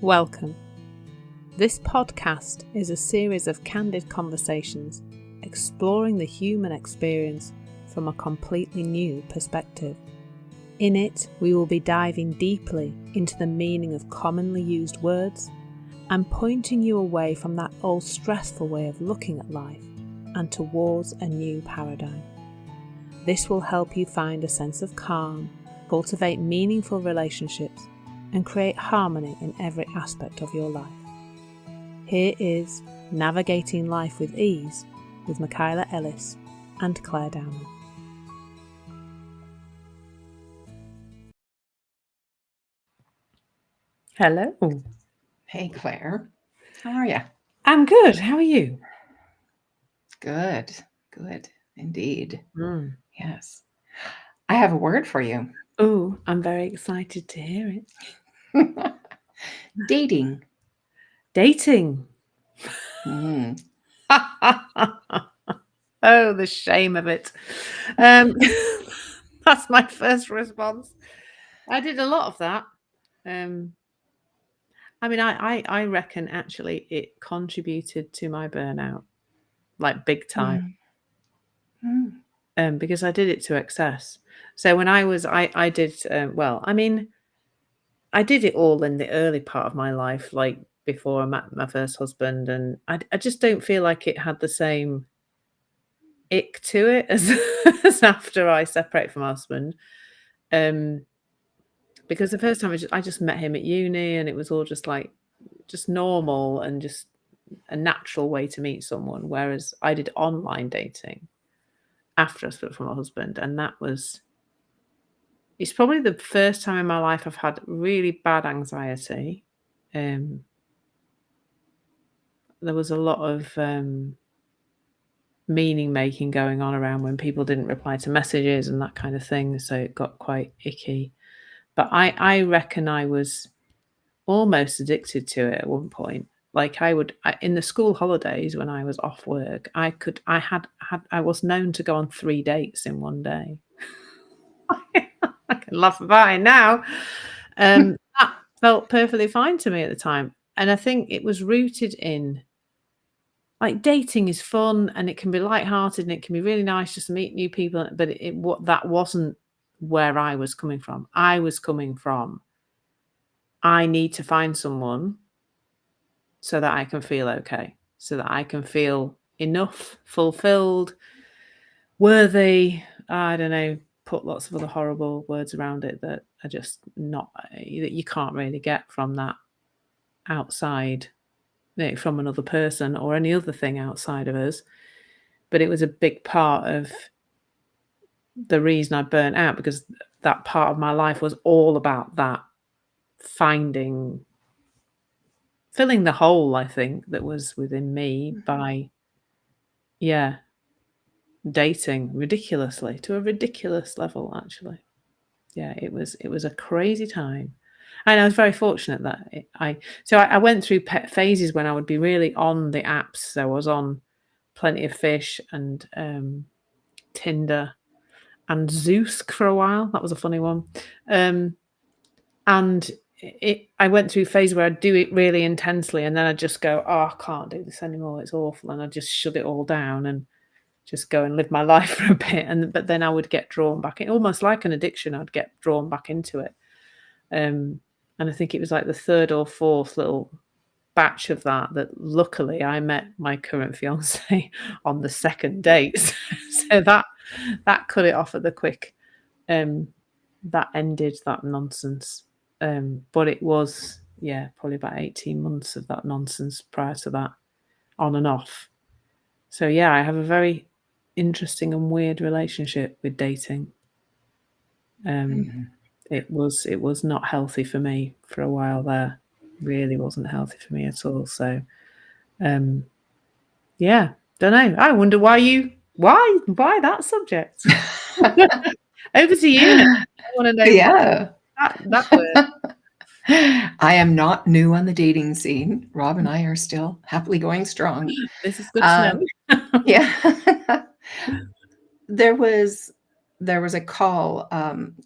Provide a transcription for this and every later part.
Welcome. This podcast is a series of candid conversations exploring the human experience from a completely new perspective. In it, we will be diving deeply into the meaning of commonly used words and pointing you away from that old stressful way of looking at life and towards a new paradigm. This will help you find a sense of calm, cultivate meaningful relationships, and create harmony in every aspect of your life. Here is Navigating Life with Ease with Michaela, Ellis and Clare Downham. Hello. Hey, Claire. How are you? I'm good. How are you? Good indeed. Yes. I have a word for you. Oh, I'm very excited to hear it. Dating. Dating. Mm. Oh, the shame of it. That's my first response. I did a lot of that. I reckon actually it contributed to my burnout, like big time. Because I did it to excess. So when I did, I did it all in the early part of my life, like before I met my first husband, and I just don't feel like it had the same ick to it as after I separated from my husband. Because the first time I just met him at uni, and it was all just normal and just a natural way to meet someone. Whereas I did online dating after I split from my husband, and it's probably the first time in my life I've had really bad anxiety. There was a lot of meaning making going on around when people didn't reply to messages and that kind of thing, so it got quite icky. But I reckon I was almost addicted to it at one point. Like in the school holidays when I was off work, I was known to go on 3 dates in one day. I can laugh about it now. That felt perfectly fine to me at the time. And I think it was rooted in, like, dating is fun and it can be lighthearted and it can be really nice just to meet new people. But that wasn't where I was coming from. I was coming from, I need to find someone so that I can feel okay, so that I can feel enough, fulfilled, worthy. I don't know, put lots of other horrible words around it that are just not, that you can't really get from that outside, from another person or any other thing outside of us. But it was a big part of the reason I burnt out, because that part of my life was all about that, filling the hole, I think, that was within me by, dating ridiculously, to a ridiculous level, actually. Yeah, it was a crazy time. And I was very fortunate that I went through phases when I would be really on the apps. So I was on Plenty of Fish and Tinder and Zeus for a while. That was a funny one. And I went through a phase where I'd do it really intensely, and then I'd just go, oh, I can't do this anymore. It's awful. And I'd just shut it all down and just go and live my life for a bit. But then I would get drawn back in, almost like an addiction. I'd get drawn back into it. And I think it was like the third or fourth little batch of that luckily I met my current fiance on the second date. So that cut it off at the quick. That ended that nonsense. But it was, probably about 18 months of that nonsense prior to that, on and off. So I have a very interesting and weird relationship with dating. It was not healthy for me for a while there. Really wasn't healthy for me at all. So, don't know. I wonder why that subject. Over to you now. I want to know. Yeah. That word. I am not new on the dating scene. Rob and I are still happily going strong. This is good to know. Yeah. There was a call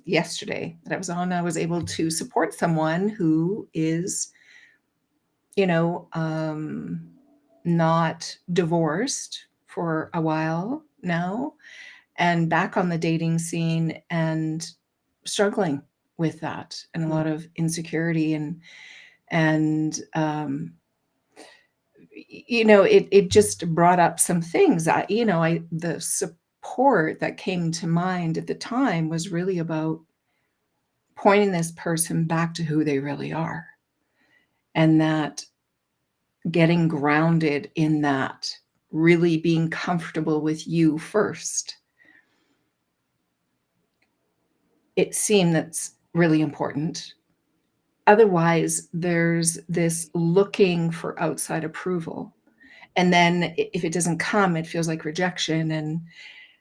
yesterday that I was on. I was able to support someone who is you know, not divorced for a while now, and back on the dating scene and struggling with that, and a lot of insecurity, and you know, it just brought up some things. The support that came to mind at the time was really about pointing this person back to who they really are, and that getting grounded in that, really being comfortable with you first. It seemed that's really important. Otherwise, there's this looking for outside approval. And then if it doesn't come, it feels like rejection. And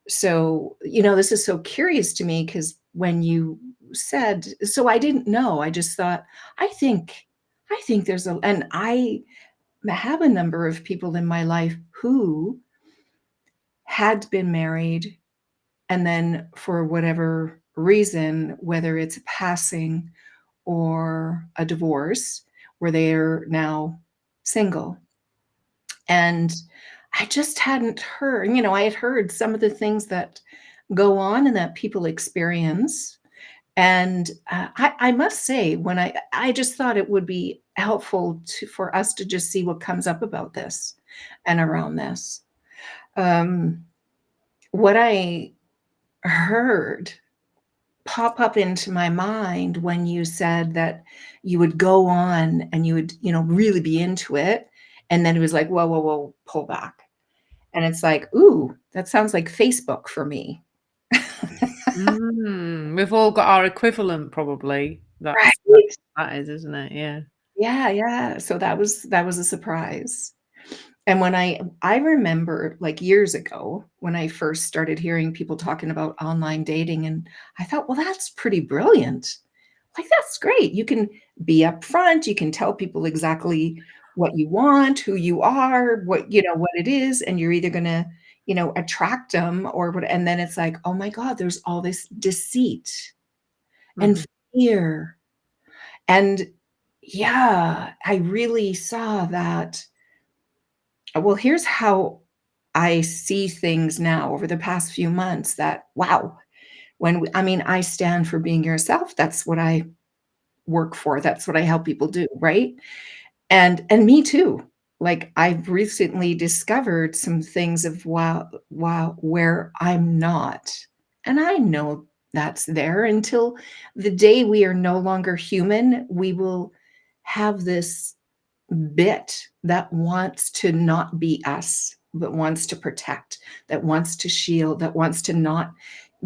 so, you know, this is so curious to me, because when you said, so I didn't know, I just thought, I think, I think there's a, and I have a number of people in my life who had been married, and then for whatever reason, whether it's a passing or a divorce, where they're now single. And I just hadn't heard, you know, I had heard some of the things that go on and that people experience. And I must say, when I just thought it would be helpful for us to just see what comes up about this and around this. Um, what I heard pop up into my mind when you said that you would go on and you would, you know, really be into it. And then it was like, whoa, whoa, whoa, pull back. And it's like, ooh, that sounds like Facebook for me. We've all got our equivalent, probably. That's Right. that is, isn't it? Yeah. Yeah, yeah. So that was a surprise. And when I remember, like, years ago, when I first started hearing people talking about online dating, and I thought, well, that's pretty brilliant. Like, that's great. You can be upfront, you can tell people exactly what you want, who you are, what, you know, what it is, and you're either gonna, you know, attract them or what. And then it's like, oh my God, there's all this deceit and Mhm. fear. And yeah, I really saw that. Well, here's how I see things now over the past few months, that, wow, I mean, I stand for being yourself. That's what I work for. That's what I help people do, right? And me too. Like, I've recently discovered some things of, wow, where I'm not. And I know that's there until the day we are no longer human, we will have this bit that wants to not be us, but wants to protect, that wants to shield, that wants to not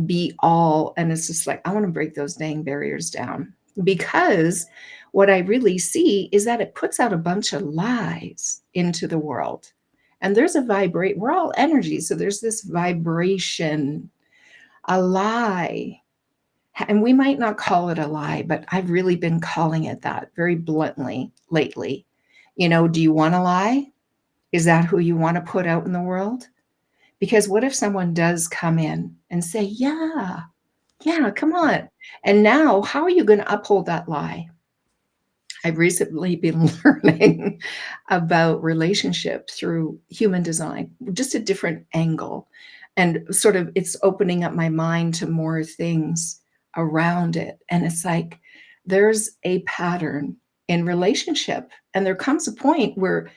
be all. And it's just like, I want to break those dang barriers down, because what I really see is that it puts out a bunch of lies into the world. And there's a vibrate, we're all energy. So there's this vibration, a lie. And we might not call it a lie, but I've really been calling it that very bluntly lately. You know, do you want to lie? Is that who you want to put out in the world? Because what if someone does come in and say, yeah, yeah, come on. And now, how are you going to uphold that lie? I've recently been learning about relationship through human design, just a different angle. And sort of, it's opening up my mind to more things around it. And it's like, there's a pattern in relationship. And there comes a point where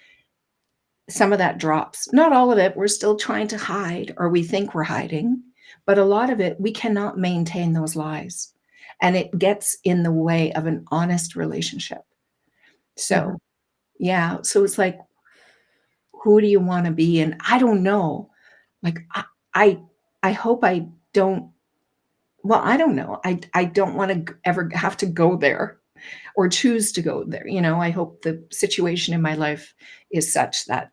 some of that drops. Not all of it. We're still trying to hide, or we think we're hiding. But a lot of it, we cannot maintain those lies. And it gets in the way of an honest relationship. Mhm. So, yeah. So it's like, who do you want to be? And I don't know. Like, I, I hope I don't. Well, I don't know. I don't want to ever have to go there or choose to go there. You know, I hope the situation in my life is such that,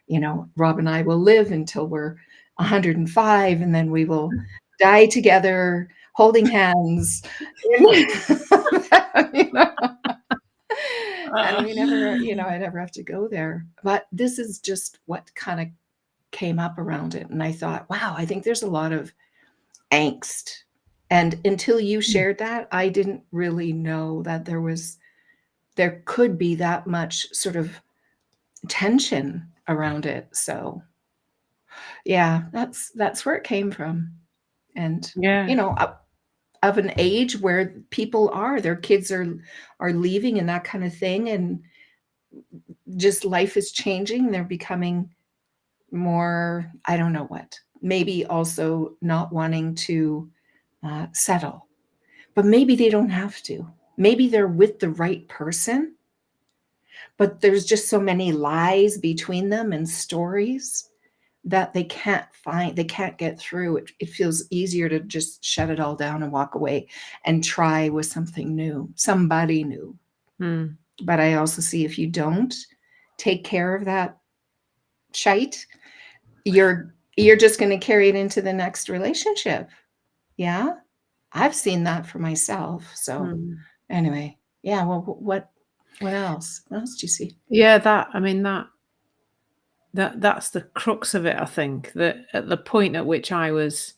you know, Rob and I will live until we're 105, and then we will die together holding hands. You know? And we never, you know, I never have to go there. But this is just what kind of came up around it. And I thought, wow, I think there's a lot of angst. And until you shared that, I didn't really know that there could be that much sort of tension around it. So yeah, that's where it came from. And Yeah. of an age where people their kids are leaving and that kind of thing, and just life is changing. They're becoming more, I don't know what, maybe also not wanting to settle, but maybe they don't have to. Maybe they're with the right person, but there's just so many lies between them and stories that they can't get through. It feels easier to just shut it all down and walk away and try with something new, somebody new. Mm. But I also see, if you don't take care of that shite, you're just going to carry it into the next relationship. Yeah, I've seen that for myself. So Mm. anyway, yeah. Well, what else? What else do you see? Yeah, that's the crux of it, I think, that at the point at which I was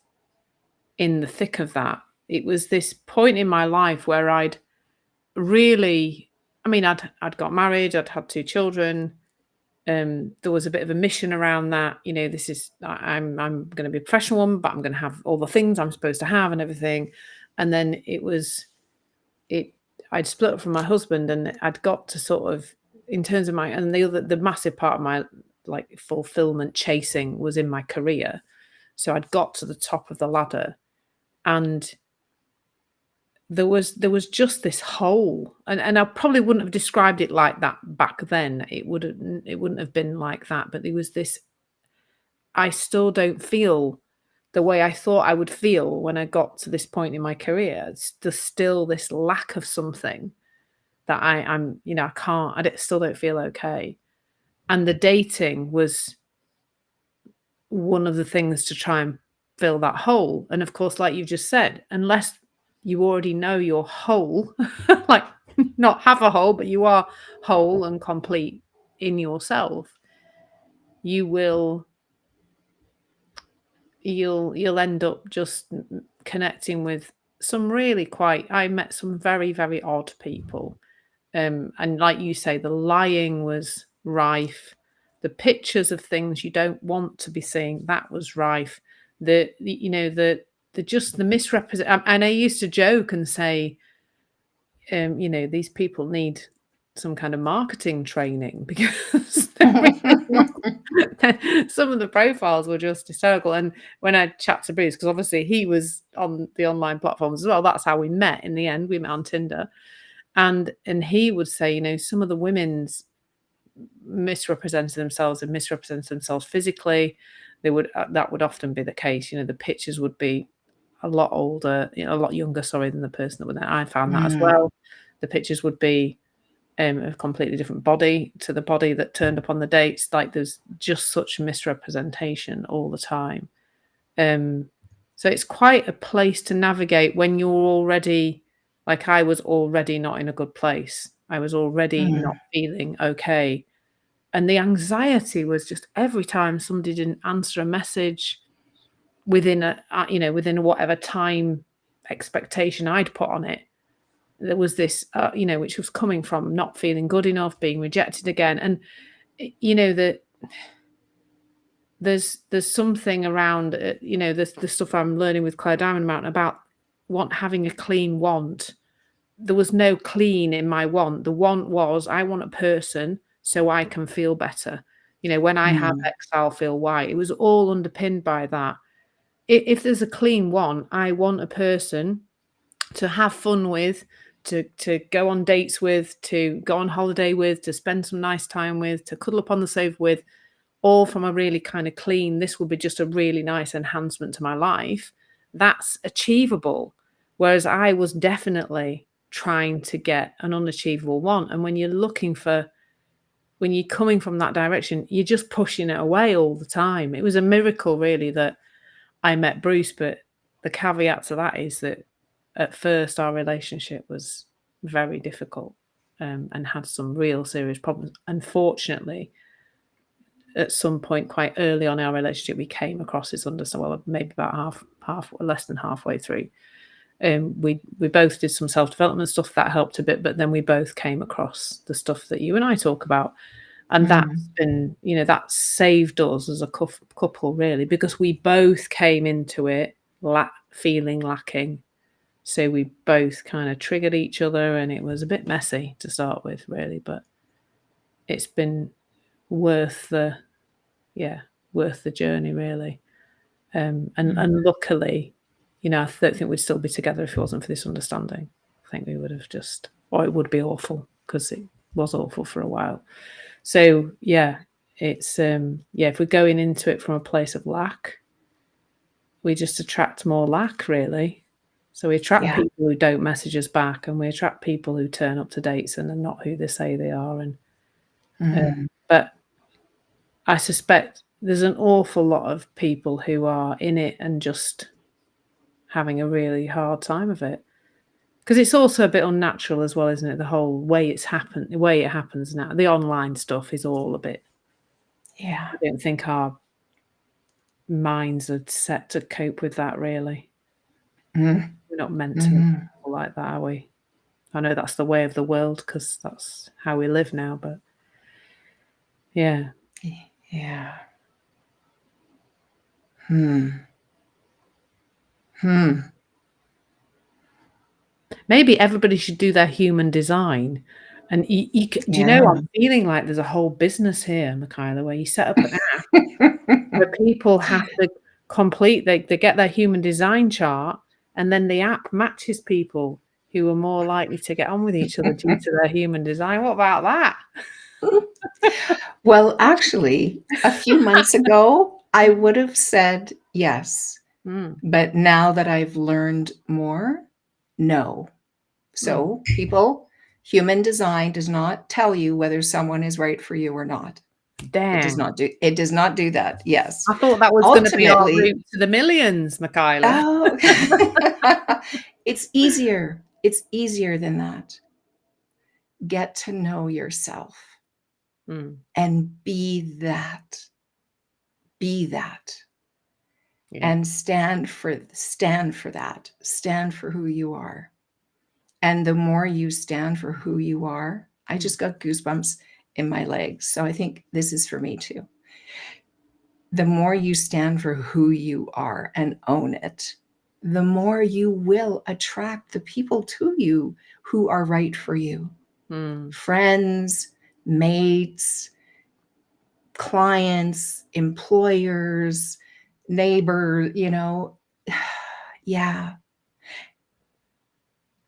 in the thick of that, it was this point in my life where I'd really, I mean, I'd got married, I'd had 2 children. There was a bit of a mission around that. This is I'm going to be a professional woman, but I'm going to have all the things I'm supposed to have and everything. And then it I'd split up from my husband, and I'd got to sort of, in terms of the massive part of my like fulfillment chasing was in my career. So I'd got to the top of the ladder, and there was just this hole, and I probably wouldn't have described it like that back then. It wouldn't have been like that, but there was this. I still don't feel the way I thought I would feel when I got to this point in my career. There's still this lack of something that I can't. Still don't feel okay. And the dating was one of the things to try and fill that hole. And of course, like you just said, unless you already know you're whole, like not have a hole, but you are whole and complete in yourself, you will you'll end up just connecting with some really quite I met some very, very odd people. And like you say, the lying was rife. The pictures of things you don't want to be seeing, that was rife. The misrepresent. And I used to joke and say, these people need some kind of marketing training because they're really not. Some of the profiles were just hysterical. And when I chat to Bruce, because obviously he was on the online platforms as well, that's how we met in the end. We met on Tinder. And he would say, some of the women's misrepresented themselves and misrepresented themselves physically. That would often be the case. The pictures would be a lot older, a lot younger, sorry, than the person that was there. I found that as well. The pictures would be a completely different body to the body that turned up on the dates. Like, there's just such misrepresentation all the time. So it's quite a place to navigate when you're already, like I was already not in a good place. I was already not feeling okay. And the anxiety was just every time somebody didn't answer a message within within whatever time expectation I'd put on it. There was this, which was coming from not feeling good enough, being rejected again. And, that there's something around, the stuff I'm learning with Clare Diamond about having a clean want. There was no clean in my want. The want was, I want a person so I can feel better. When I have X, I'll feel Y. It was all underpinned by that. If there's a clean want, I want a person to have fun with, to go on dates with, to go on holiday with, to spend some nice time with, to cuddle up on the sofa with, all from a really kind of clean, this would be just a really nice enhancement to my life. That's achievable. Whereas I was definitely trying to get an unachievable want. And when you're coming from that direction, you're just pushing it away all the time. It was a miracle, really, that I met Bruce, but the caveat to that is that at first our relationship was very difficult, and had some real serious problems. Unfortunately, at some point quite early on in our relationship, we came across his understanding. Well, maybe about less than halfway through. We both did some self-development stuff that helped a bit, but then we both came across the stuff that you and I talk about, And that's Mm. been, that saved us as a couple, really, because we both came into it feeling lacking. So we both kind of triggered each other, and it was a bit messy to start with, really, but it's been worth the journey, really. And luckily, I don't think we'd still be together if it wasn't for this understanding. I think we would have it would be awful, because it was awful for a while. So it's if we're going into it from a place of lack, we just attract more lack, really. So we attract people who don't message us back, and we attract people who turn up to dates and are not who they say they are. And but I suspect there's an awful lot of people who are in it and just having a really hard time of it, because it's also a bit unnatural as well, isn't it? The whole way it happens now. The online stuff is all a bit. Yeah. I don't think our minds are set to cope with that, really. Mm. We're not meant to be like that, are we? I know that's the way of the world, because that's how we live now, but yeah. Yeah. Maybe everybody should do their human design. And do you know, I'm feeling like there's a whole business here, Michaela, where you set up an app where people have to they get their human design chart, and then the app matches people who are more likely to get on with each other due to their human design. What about that? Well, actually, a few months ago, I would have said yes. But now that I've learned more, no. So, people, human design does not tell you whether someone is right for you or not. It does not do that. Yes. I thought that was going to be our route to the millions, Michaela. Oh, it's easier. It's easier than that. Get to know yourself and be that. Be that. And stand for that. Stand for who you are. And the more you stand for who you are, I just got goosebumps in my legs. So I think this is for me too. The more you stand for who you are and own it, the more you will attract the people to you who are right for you. Friends, mates, clients, employers, neighbors, yeah.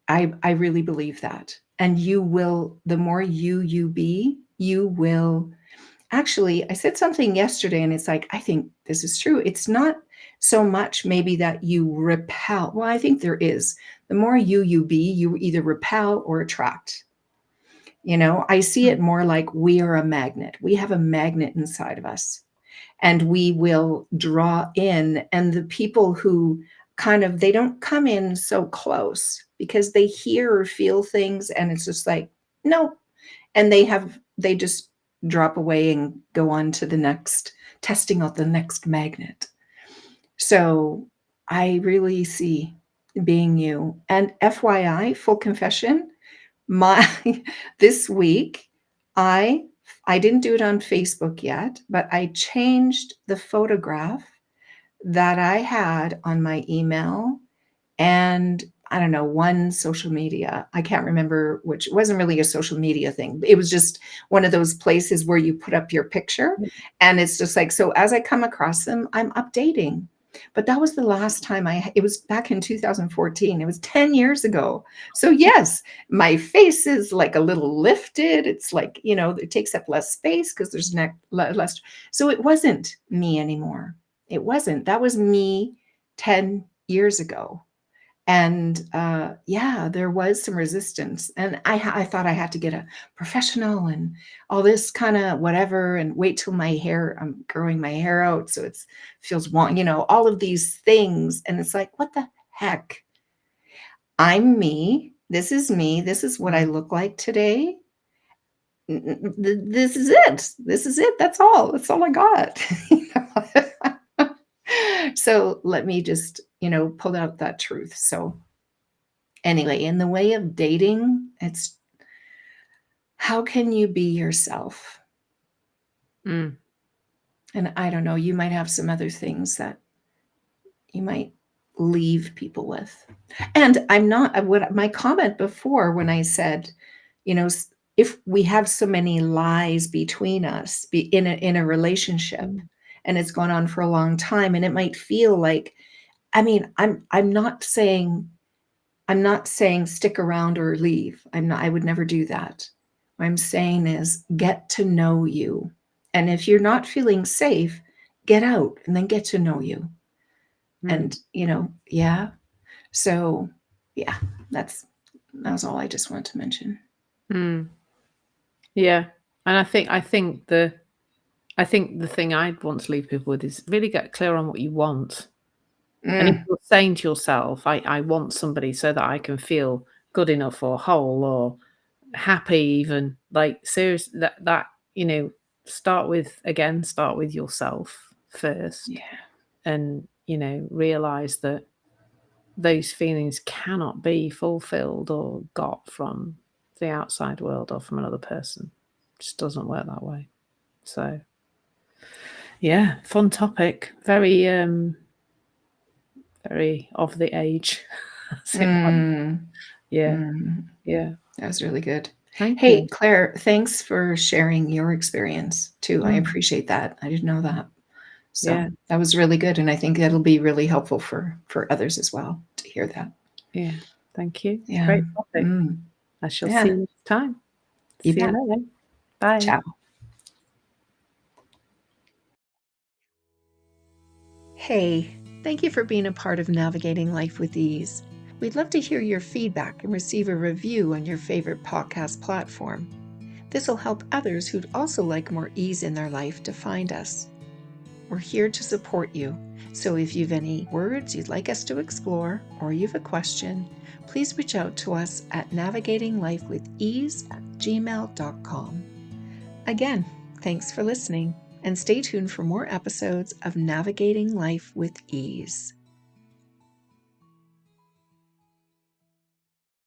I really believe that. And you will, the more you be, you will. Actually, I said something yesterday, and it's like, I think this is true. It's not so much maybe that you repel. Well, I think there is. The more you be, you either repel or attract. I see it more like we are a magnet. We have a magnet inside of us, and we will draw in. And the people who they don't come in so close because they hear or feel things, and it's just like, no. And they just drop away and go on to the next, testing out the next magnet. So I really see being you. And FYI, full confession, this week, I didn't do it on Facebook yet, but I changed the photograph that I had on my email and I don't know, one social media. I can't remember which. It wasn't really a social media thing. It was just one of those places where you put up your picture, and it's just like, so as I come across them, I'm updating. But that was the last time it was back in 2014. It was 10 years ago. So yes, my face is like a little lifted. It's like, it takes up less space because there's less. So it wasn't me anymore. It wasn't. That was me 10 years ago. And there was some resistance. And I thought I had to get a professional and all this kind of whatever, and wait till I'm growing my hair out. So it feels all of these things. And it's like, what the heck? I'm me. This is me. This is what I look like today. This is it. This is it. That's all. That's all I got. So let me just, pull out that truth. So anyway, in the way of dating, it's how can you be yourself? Mm. And I don't know, you might have some other things that you might leave people with. And I'm not what my comment before when I said, you know, if we have so many lies between us in a relationship Mm. and it's gone on for a long time and it might feel like, I mean, I'm not saying stick around or leave. I would never do that. What I'm saying is get to know you. And if you're not feeling safe, get out and then get to know you. Mm. And, yeah. So, yeah, that was all I just wanted to mention. Mm. Yeah. And I think the thing I'd want to leave people with is really get clear on what you want. And if Mm, you're saying to yourself, I want somebody so that I can feel good enough or whole or happy even, like, serious that, start with yourself first yeah. and, realize that those feelings cannot be fulfilled or got from the outside world or from another person. It just doesn't work that way. So, yeah, fun topic. Very, very of the age, as it might. Mm, Yeah, mm. yeah. That was really good. Thank Hey, you. Claire, thanks for sharing your experience too. I Mm, appreciate that. I didn't know that. So yeah, that was really good. And I think that'll be really helpful for others as well to hear that. yeah. Thank you. Yeah. Great topic. Mm, I shall see yeah. you next time. You See you bet. later. Bye. Ciao. Hey, thank you for being a part of Navigating Life with Ease. We'd love to hear your feedback and receive a review on your favorite podcast platform. This will help others who'd also like more ease in their life to find us. We're here to support you. So if you've any words you'd like us to explore or you have a question, please reach out to us at navigatinglifewithease@gmail.com. Again, thanks for listening and stay tuned for more episodes of Navigating Life with Ease.